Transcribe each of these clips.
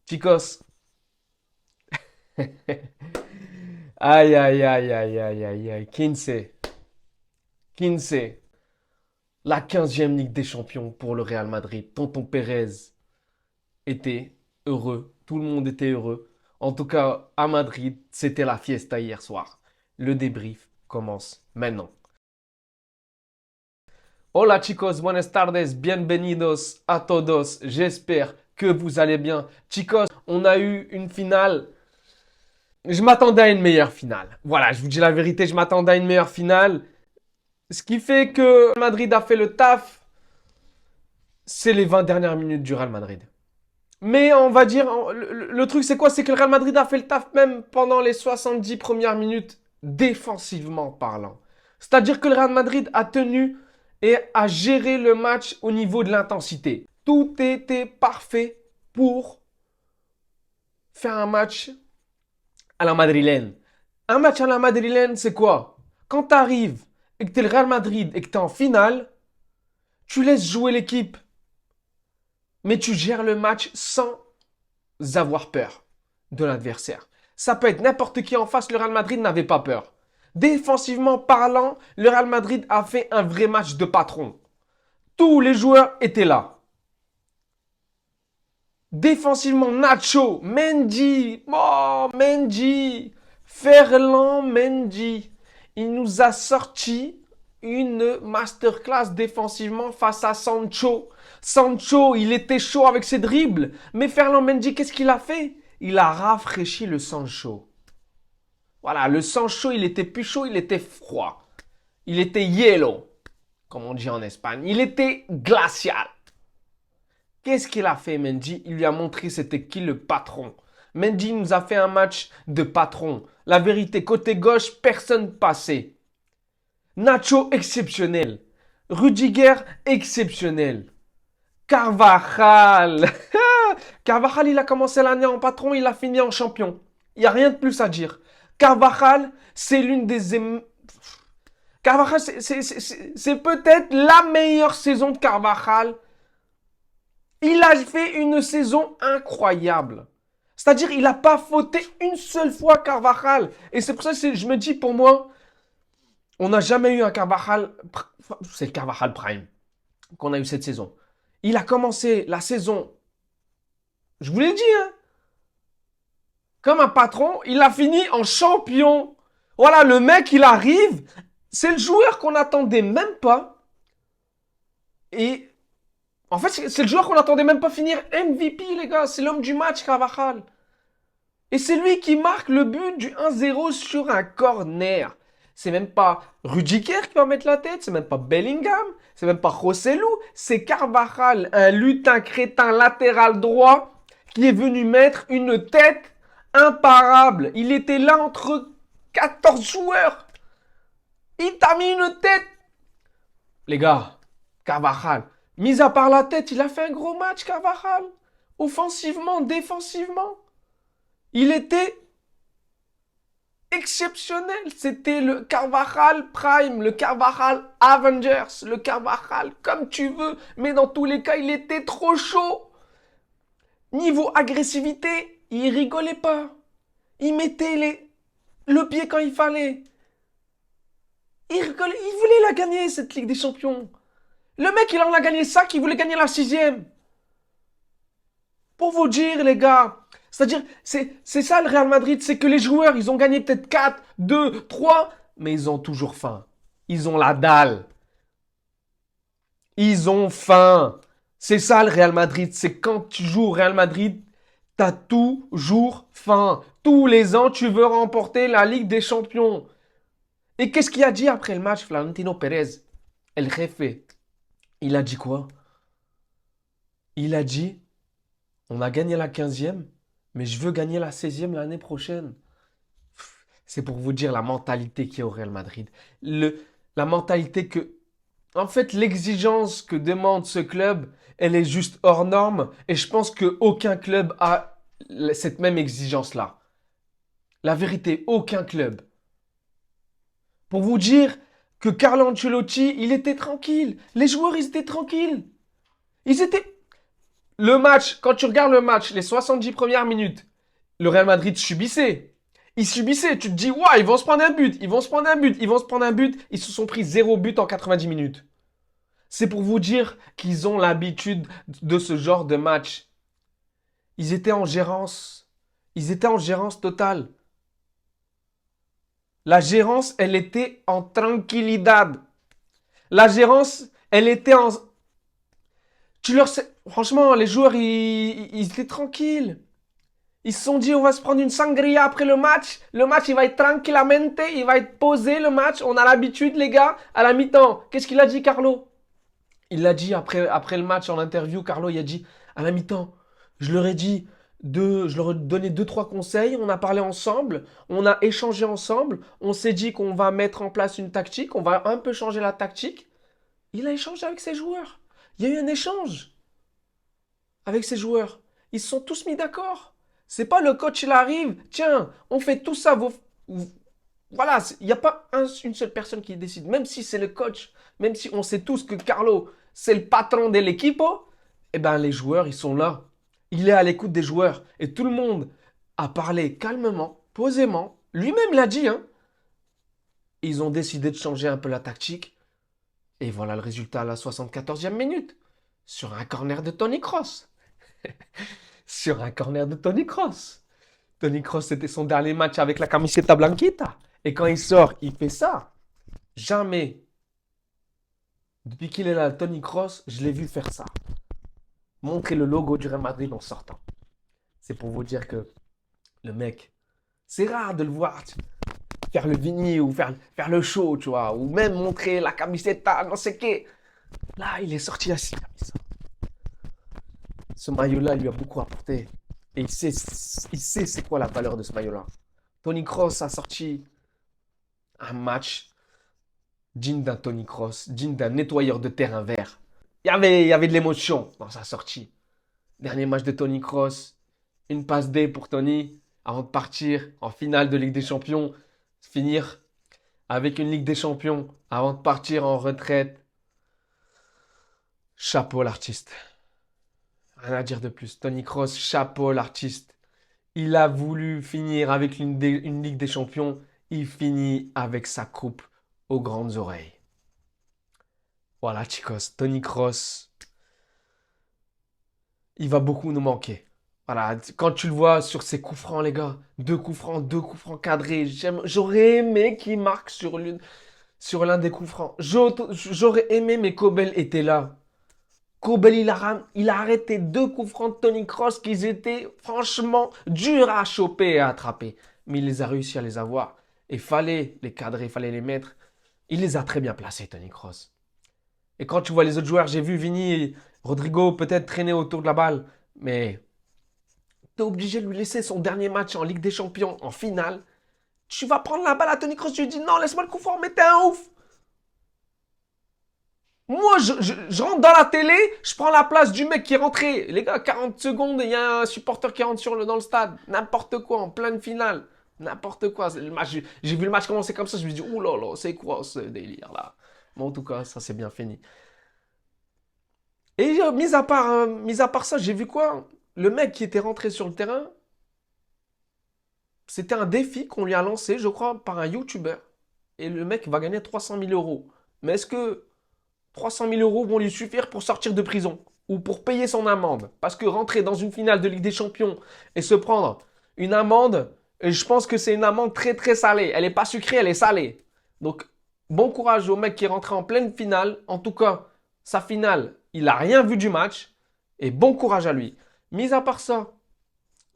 Chicos. Aïe, aïe, aïe, aïe, aïe, aïe, aïe. 15. La 15e Ligue des Champions pour le Real Madrid. Tonton Pérez était heureux. Tout le monde était heureux. En tout cas, à Madrid, c'était la fiesta hier soir. Le débrief commence maintenant. Hola chicos, buenas tardes, bienvenidos a todos. J'espère que vous allez bien. Chicos, on a eu une finale. Je m'attendais à une meilleure finale. Voilà, je vous dis la vérité, je m'attendais à une meilleure finale. Ce qui fait que Madrid a fait le taf, c'est les 20 dernières minutes du Real Madrid. Mais on va dire, le truc c'est quoi? C'est que le Real Madrid a fait le taf même pendant les 70 premières minutes, défensivement parlant. C'est-à-dire que le Real Madrid a tenu et a géré le match au niveau de l'intensité. Tout était parfait pour faire un match à la madrilène. Un match à la madrilène, c'est quoi? Quand tu arrives et que tu es le Real Madrid et que tu es en finale, tu laisses jouer l'équipe, mais tu gères le match sans avoir peur de l'adversaire. Ça peut être n'importe qui en face, le Real Madrid n'avait pas peur. Défensivement parlant, le Real Madrid a fait un vrai match de patron. Tous les joueurs étaient là. Défensivement, Nacho, Mendy, oh, Mendy, Ferland Mendy. Il nous a sorti une masterclass défensivement face à Sancho. Sancho, il était chaud avec ses dribbles. Mais Ferland Mendy, qu'est-ce qu'il a fait? Il a rafraîchi le Sancho. Voilà, le Sancho, il était plus chaud, il était froid. Il était yellow, comme on dit en Espagne. Il était glacial. Qu'est-ce qu'il a fait, Mendy? Il lui a montré c'était qui le patron. Mendy nous a fait un match de patron. La vérité, côté gauche, personne passait. Nacho, exceptionnel. Rudiger, exceptionnel. Carvajal. Carvajal, il a commencé l'année en patron, il a fini en champion. Il n'y a rien de plus à dire. Carvajal, c'est l'une des... Carvajal, c'est peut-être la meilleure saison de Carvajal. Il a fait une saison incroyable. C'est-à-dire, il n'a pas fauté une seule fois Carvajal. Et c'est pour ça que je me dis, pour moi, on n'a jamais eu un Carvajal. C'est le Carvajal Prime qu'on a eu cette saison. Il a commencé la saison, je vous l'ai dit, hein, comme un patron. Il a fini en champion. Voilà, le mec, il arrive. C'est le joueur qu'on n'attendait même pas. Et en fait, c'est le joueur qu'on n'attendait même pas finir MVP, les gars. C'est l'homme du match, Carvajal. Et c'est lui qui marque le but du 1-0 sur un corner. C'est même pas Rudiger qui va mettre la tête, c'est même pas Bellingham, c'est même pas Joselu, c'est Carvajal, un lutin crétin latéral droit qui est venu mettre une tête imparable. Il était là entre 14 joueurs. Il t'a mis une tête. Les gars, Carvajal, mis à part la tête, il a fait un gros match, Carvajal. Offensivement, défensivement. Il était exceptionnel. C'était le Carvajal Prime, le Carvajal Avengers, le Carvajal comme tu veux. Mais dans tous les cas, il était trop chaud. Niveau agressivité, il rigolait pas. Il mettait le pied quand il fallait. Il rigolait. Il voulait la gagner, cette Ligue des Champions. Le mec, il en a gagné ça, qu'il voulait gagner la 6e. Pour vous dire, les gars, c'est-à-dire, c'est ça le Real Madrid, c'est que les joueurs, ils ont gagné peut-être 4, 2, 3, mais ils ont toujours faim. Ils ont la dalle. Ils ont faim. C'est ça le Real Madrid, c'est quand tu joues au Real Madrid, t'as toujours faim. Tous les ans, tu veux remporter la Ligue des Champions. Et qu'est-ce qu'il a dit après le match, Florentino Pérez, El Jefe? Il a dit quoi? Il a dit, on a gagné la 15e, mais je veux gagner la 16e l'année prochaine. C'est pour vous dire la mentalité qu'il y a au Real Madrid. La mentalité que... En fait, l'exigence que demande ce club, elle est juste hors norme. Et je pense qu'aucun club a cette même exigence-là. La vérité, aucun club. Pour vous dire que Carlo Ancelotti, il était tranquille. Les joueurs, ils étaient tranquilles. Ils étaient... Le match, quand tu regardes le match, les 70 premières minutes, le Real Madrid subissait. Ils subissaient. Tu te dis, ouais, ils vont se prendre un but, ils vont se prendre un but, ils vont se prendre un but. Ils se sont pris 0 but en 90 minutes. C'est pour vous dire qu'ils ont l'habitude de ce genre de match. Ils étaient en gérance. Ils étaient en gérance totale. La gérance, elle était en tranquillidad. La gérance, elle était en... Franchement, les joueurs, ils étaient tranquilles. Ils se sont dit, on va se prendre une sangria après le match. Le match, il va être tranquillamente, il va être posé, le match. On a l'habitude, les gars, à la mi-temps. Qu'est-ce qu'il a dit, Carlo? Il l'a dit après le match en interview. Carlo, il a dit, à la mi-temps, je leur ai dit, je leur ai donné deux, trois conseils. On a parlé ensemble, on a échangé ensemble. On s'est dit qu'on va mettre en place une tactique, on va un peu changer la tactique. Il a échangé avec ses joueurs. Il y a eu un échange avec ses joueurs. Ils se sont tous mis d'accord. C'est pas le coach, il arrive, tiens, on fait tout ça. Voilà, il n'y a pas une seule personne qui décide. Même si c'est le coach, même si on sait tous que Carlo, c'est le patron de l'équipe, eh ben les joueurs, ils sont là. Il est à l'écoute des joueurs. Et tout le monde a parlé calmement, posément. Lui-même l'a dit, hein. Ils ont décidé de changer un peu la tactique. Et voilà le résultat à la 74e minute. Sur un corner de Tony Kroos. Sur un corner de Tony Kroos. Tony Kroos, c'était son dernier match avec la camiseta blanquita. Et quand il sort, il fait ça. Jamais, depuis qu'il est là, Tony Kroos, je l'ai vu faire ça. Montrer le logo du Real Madrid en sortant. C'est pour vous dire que le mec, c'est rare de le voir faire le Vini ou faire le show, tu vois. Ou même montrer la camiseta, non sais quoi. Là, il est sorti assis comme ça. Ce maillot-là lui a beaucoup apporté. Et il sait c'est quoi la valeur de ce maillot-là. Tony Kroos a sorti un match digne d'un Tony Kroos, digne d'un nettoyeur de terrain vert. Il y avait de l'émotion dans sa sortie. Dernier match de Tony Kroos, une passe D pour Tony avant de partir en finale de Ligue des Champions, finir avec une Ligue des Champions avant de partir en retraite. Chapeau l'artiste. Rien à dire de plus. Tony Kroos, chapeau l'artiste. Il a voulu finir avec une Ligue des Champions. Il finit avec sa coupe aux grandes oreilles. Voilà, chicos. Tony Kroos, il va beaucoup nous manquer. Voilà, quand tu le vois sur ses coups francs, les gars, deux coups francs cadrés. J'aurais aimé qu'il marque sur l'un des coups francs. J'aurais aimé, mais Kobel était là. Kobel, il a arrêté deux coups francs de Tony Kroos qui étaient franchement durs à choper et à attraper. Mais il les a réussi à les avoir. Et fallait les cadrer, il fallait les mettre. Il les a très bien placés, Tony Kroos. Et quand tu vois les autres joueurs, j'ai vu Vini et Rodrigo peut-être traîner autour de la balle. Mais tu es obligé de lui laisser son dernier match en Ligue des Champions, en finale. Tu vas prendre la balle à Tony Kroos, tu lui dis non, laisse-moi le coup franc, mais t'es un ouf. Moi, je rentre dans la télé, je prends la place du mec qui est rentré. Les gars, 40 secondes, il y a un supporter qui rentre dans le stade. N'importe quoi, en pleine finale. N'importe quoi. J'ai vu le match commencer comme ça, je me suis dit, oh là là, c'est quoi ce délire-là? Bon, en tout cas, ça c'est bien fini. Et mis à part ça, j'ai vu quoi? Le mec qui était rentré sur le terrain, c'était un défi qu'on lui a lancé, je crois, par un YouTuber. Et le mec va gagner 300 000 euros. Mais est-ce que 300 000 euros vont lui suffire pour sortir de prison ou pour payer son amende? Parce que rentrer dans une finale de Ligue des Champions et se prendre une amende, je pense que c'est une amende très très salée. Elle n'est pas sucrée, elle est salée. Donc, bon courage au mec qui est rentré en pleine finale. En tout cas, sa finale, il n'a rien vu du match. Et bon courage à lui. Mis à part ça,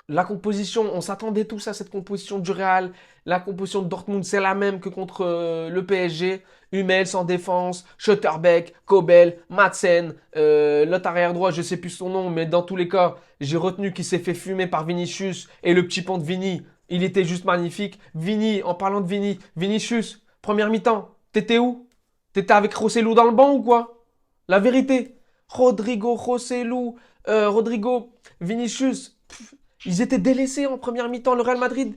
la composition, on s'attendait tous à cette composition du Real. La composition de Dortmund, c'est la même que contre le PSG. Hummels en défense, Schlotterbeck, Kobel, Madsen, l'autre arrière droit, je ne sais plus son nom, mais dans tous les cas, j'ai retenu qu'il s'est fait fumer par Vinicius et le petit pont de Vini, il était juste magnifique. Vini, en parlant de Vini, Vinicius, première mi-temps, t'étais où? T'étais avec Rossellou dans le banc ou quoi? La vérité, Rodrigo, Vinicius, ils étaient délaissés en première mi-temps. Le Real Madrid,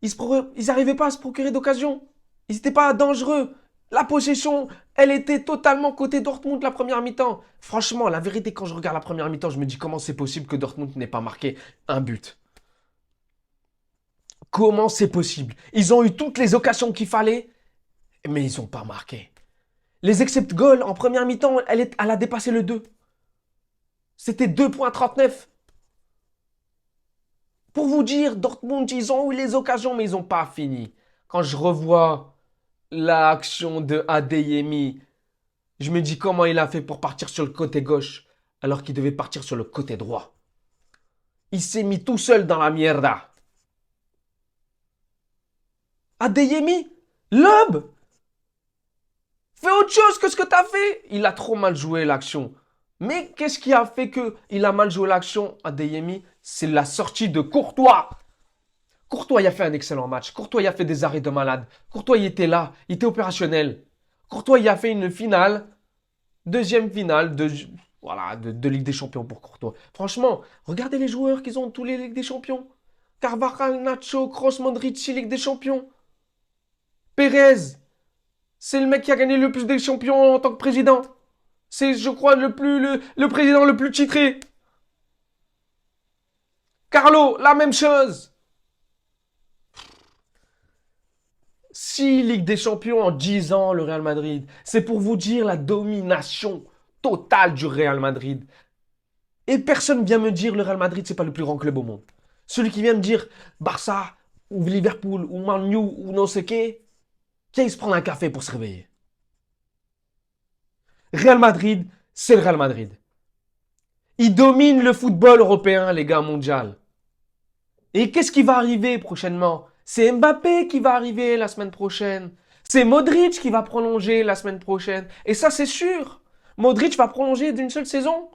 ils n'arrivaient pas à se procurer d'occasion. Ils n'étaient pas dangereux. La possession, elle était totalement côté Dortmund la première mi-temps. Franchement, la vérité, quand je regarde la première mi-temps, je me dis comment c'est possible que Dortmund n'ait pas marqué un but. Comment c'est possible? Ils ont eu toutes les occasions qu'il fallait, mais ils n'ont pas marqué. Les except goals en première mi-temps, elle a dépassé le 2. C'était 2,39. Pour vous dire, Dortmund, ils ont eu les occasions, mais ils n'ont pas fini. Quand je revois l'action de Adeyemi, je me dis comment il a fait pour partir sur le côté gauche, alors qu'il devait partir sur le côté droit. Il s'est mis tout seul dans la mierda. Adeyemi, lob! Fais autre chose que ce que tu as fait. Il a trop mal joué l'action. Mais qu'est-ce qui a fait qu'il a mal joué l'action, Adeyemi? C'est la sortie de Courtois. Courtois, il a fait un excellent match. Courtois, il a fait des arrêts de malade. Courtois, il était là. Il était opérationnel. Courtois, il a fait une finale. Deuxième finale de Ligue des Champions pour Courtois. Franchement, regardez les joueurs qu'ils ont tous les Ligues des Champions. Carvajal, Nacho, Kroos, Modric, 6 Ligues des Champions. Pérez, c'est le mec qui a gagné le plus des champions en tant que président. C'est, je crois, le président le plus titré. Carlo, la même chose. 6 Ligues des Champions en 10 ans, le Real Madrid. C'est pour vous dire la domination totale du Real Madrid. Et personne vient me dire le Real Madrid, c'est pas le plus grand club au monde. Celui qui vient me dire Barça, ou Liverpool, ou Man U, ou non sais qui aille se prendre un café pour se réveiller. Real Madrid, c'est le Real Madrid. Il domine le football européen, les gars, mondial. Et qu'est-ce qui va arriver prochainement? C'est Mbappé qui va arriver la semaine prochaine. C'est Modric qui va prolonger la semaine prochaine. Et ça, c'est sûr. Modric va prolonger d'une seule saison.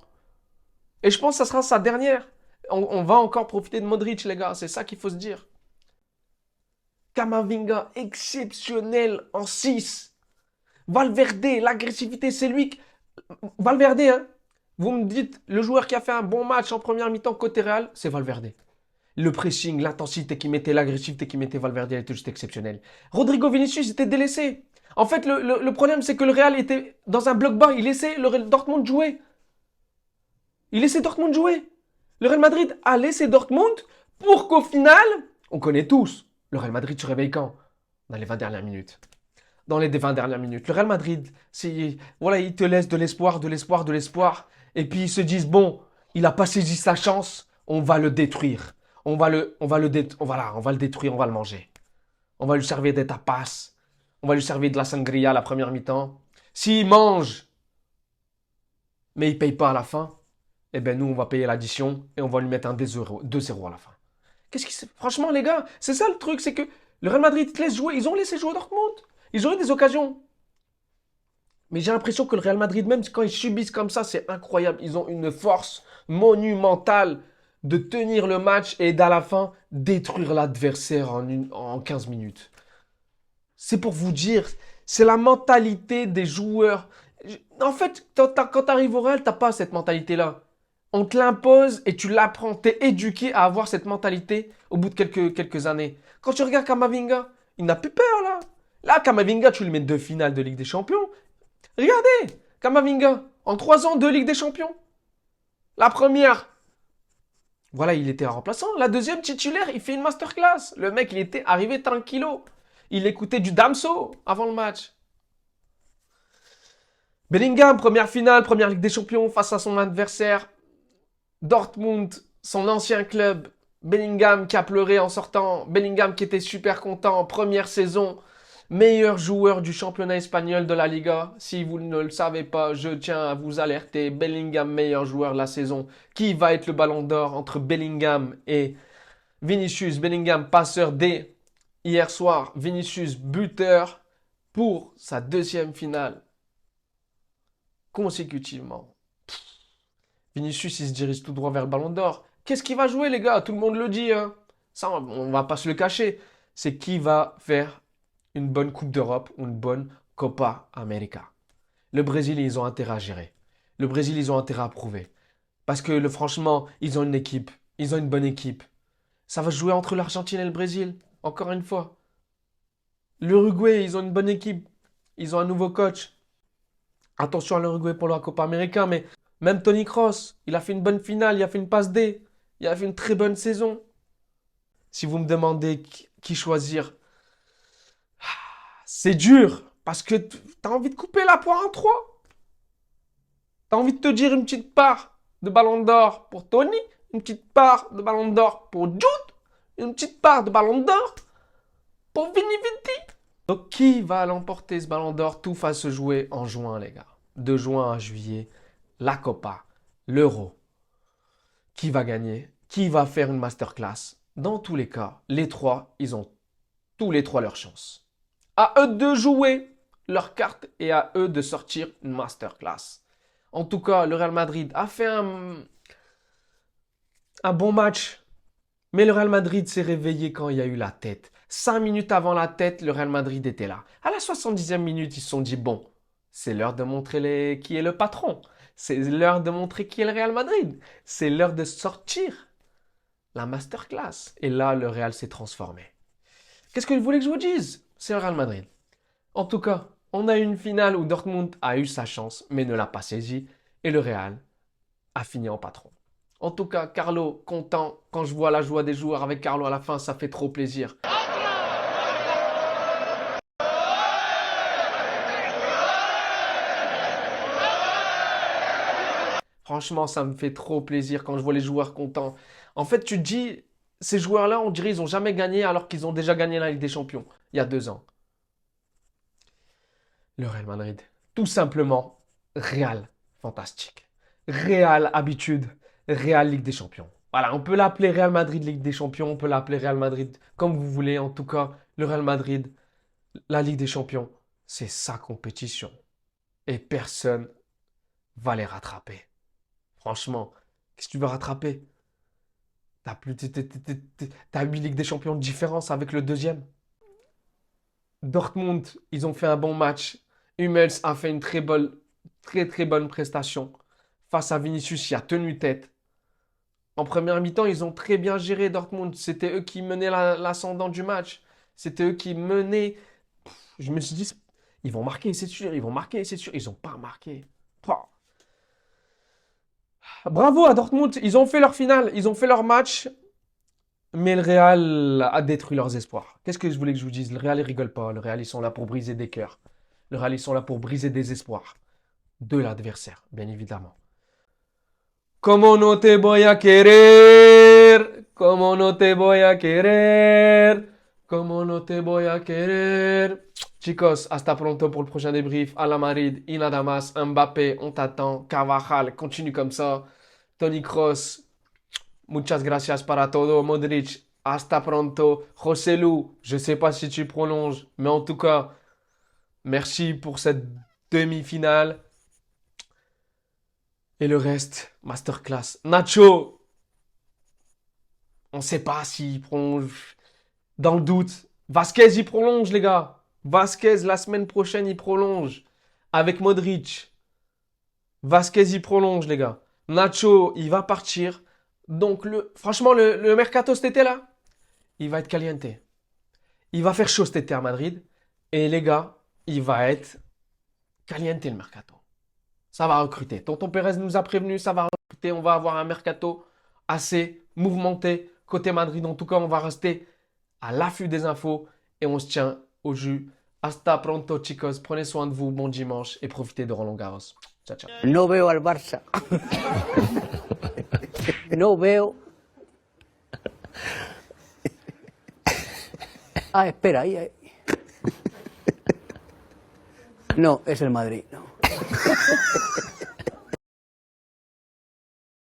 Et je pense que ça sera sa dernière. On va encore profiter de Modric, les gars. C'est ça qu'il faut se dire. Camavinga, exceptionnel en 6. Valverde, l'agressivité, c'est lui. Valverde, hein. Vous me dites, le joueur qui a fait un bon match en première mi-temps côté Real, c'est Valverde. Le pressing, l'intensité qui mettait, l'agressivité qui mettait Valverde, elle était juste exceptionnelle. Rodrigo Vinicius était délaissé. En fait, le problème, c'est que le Real était dans un bloc bas. Il laissait le Dortmund jouer. Il laissait Dortmund jouer. Le Real Madrid a laissé Dortmund pour qu'au final, on connaît tous, le Real Madrid se réveille quand? Dans les 20 dernières minutes. Dans les 20 dernières minutes. Le Real Madrid, voilà, il te laisse de l'espoir, de l'espoir, de l'espoir. Et puis ils se disent, bon, il n'a pas saisi sa chance, on va le détruire. On va le détruire, on va le manger. On va lui servir des tapas. On va lui servir de la sangria la première mi-temps. S'il mange, mais il ne paye pas à la fin, eh bien nous, on va payer l'addition et on va lui mettre un 2-0 à la fin. Franchement, les gars, c'est ça le truc, c'est que le Real Madrid te laisse jouer. Ils ont laissé jouer Dortmund. Ils ont eu des occasions. Mais j'ai l'impression que le Real Madrid, même quand ils subissent comme ça, c'est incroyable. Ils ont une force monumentale de tenir le match et d'à la fin détruire l'adversaire en 15 minutes. C'est pour vous dire, c'est la mentalité des joueurs. En fait, quand tu arrives au Real, tu n'as pas cette mentalité-là. On te l'impose et tu l'apprends. Tu es éduqué à avoir cette mentalité au bout de quelques années. Quand tu regardes Camavinga, il n'a plus peur là. Là, Camavinga, tu lui mets 2 finales de Ligue des Champions. Regardez, Camavinga, en 3 ans, 2 Ligues des Champions. La première, voilà, il était remplaçant. La deuxième, titulaire, il fait une masterclass. Le mec, il était arrivé tranquillo. Il écoutait du Damso avant le match. Bellingham, première finale, première Ligue des Champions face à son adversaire. Dortmund, son ancien club. Bellingham qui a pleuré en sortant. Bellingham qui était super content. Première saison. Meilleur joueur du championnat espagnol de la Liga. Si vous ne le savez pas, je tiens à vous alerter. Bellingham, meilleur joueur de la saison. Qui va être le ballon d'or entre Bellingham et Vinicius? Bellingham, passeur dès hier soir. Vinicius, buteur pour sa 2e finale consécutivement. Vinicius, il se dirige tout droit vers le ballon d'or. Qu'est-ce qu'il va jouer, les gars? Tout le monde le dit. Hein. Ça, on va pas se le cacher. C'est qui va faire une bonne Coupe d'Europe ou une bonne Copa América. Le Brésil, ils ont intérêt à gérer. Le Brésil, ils ont intérêt à prouver. Parce que franchement, ils ont une équipe. Ils ont une bonne équipe. Ça va jouer entre l'Argentine et le Brésil. Encore une fois. L'Uruguay, ils ont une bonne équipe. Ils ont un nouveau coach. Attention à l'Uruguay pour la Copa América, mais même Tony Kroos, il a fait une bonne finale, il a fait une passe D, il a fait une très bonne saison. Si vous me demandez qui choisir, c'est dur parce que tu as envie de couper la poire en trois. Tu as envie de te dire une petite part de Ballon d'Or pour Tony, une petite part de Ballon d'Or pour Jude, une petite part de Ballon d'Or pour Vini Vitti. Donc qui va l'emporter ce Ballon d'Or? Tout va se jouer en juin, les gars. De juin à juillet, la Copa, l'Euro. Qui va gagner? Qui va faire une masterclass? Dans tous les cas, les trois, ils ont tous les trois leur chance. À eux de jouer leur carte et à eux de sortir une masterclass. En tout cas, le Real Madrid a fait un bon match. Mais le Real Madrid s'est réveillé quand il y a eu la tête. 5 minutes avant la tête, le Real Madrid était là. À la 70e minute, ils se sont dit, bon, c'est l'heure de montrer qui est le patron. C'est l'heure de montrer qui est le Real Madrid. C'est l'heure de sortir la masterclass. Et là, le Real s'est transformé. Qu'est-ce que vous voulez que je vous dise? C'est le Real Madrid. En tout cas, on a eu une finale où Dortmund a eu sa chance, mais ne l'a pas saisie. Et le Real a fini en patron. En tout cas, Carlo, content. Quand je vois la joie des joueurs avec Carlo à la fin, ça fait trop plaisir. Franchement, ça me fait trop plaisir quand je vois les joueurs contents. En fait, tu te dis, ces joueurs-là, on dirait qu'ils n'ont jamais gagné alors qu'ils ont déjà gagné la Ligue des Champions, il y a 2 ans. Le Real Madrid. Tout simplement, Real, fantastique. Real, habitude. Real, Ligue des Champions. Voilà, on peut l'appeler Real Madrid Ligue des Champions, on peut l'appeler Real Madrid comme vous voulez. En tout cas, le Real Madrid, la Ligue des Champions, c'est sa compétition. Et personne va les rattraper. Franchement, qu'est-ce que tu veux rattraper? T'as 8 Ligues des Champions de différence avec le deuxième. Dortmund, ils ont fait un bon match. Hummels a fait une très bonne prestation. Face à Vinicius, il a tenu tête. En première mi-temps, ils ont très bien géré Dortmund. C'était eux qui menaient l'ascendant du match. C'était eux qui menaient. Je me suis dit, ils vont marquer, c'est sûr. Ils vont marquer, c'est sûr. Ils n'ont pas marqué. Pouah. Bravo à Dortmund. Ils ont fait leur finale. Ils ont fait leur match. Mais le Real a détruit leurs espoirs. Qu'est-ce que je voulais que je vous dise? Le Real, ils rigolent pas. Le Real, ils sont là pour briser des cœurs. Le Real, ils sont là pour briser des espoirs de l'adversaire, bien évidemment. Como no te voy a querer, como no te voy a querer, como no te voy a querer. Chicos, hasta pronto pour le prochain débrief. A la Madrid, Inadamas, Mbappé, on t'attend. Carvajal, continue comme ça. Tony Kroos, muchas gracias para todo. Modric, hasta pronto. José Lu, je sais pas si tu prolonges, mais en tout cas, merci pour cette demi-finale. Et le reste, masterclass. Nacho, on ne sait pas s'il prolonge. Dans le doute. Vasquez, il prolonge, les gars. Vasquez, la semaine prochaine, il prolonge. Avec Modric. Vasquez, il prolonge, les gars. Nacho, il va partir. Donc, franchement, le mercato cet été-là, il va être caliente. Il va faire chaud cet été à Madrid. Et les gars, il va être caliente le mercato. Ça va recruter. Tonton Pérez nous a prévenu, ça va recruter. On va avoir un mercato assez mouvementé côté Madrid. En tout cas, on va rester à l'affût des infos et on se tient au jus. Hasta pronto, chicos. Prenez soin de vous. Bon dimanche et profitez de Roland Garros. Ciao, ciao. No veo al Barça. No veo. Ah, espera, ahí. No, es el Madrid, no.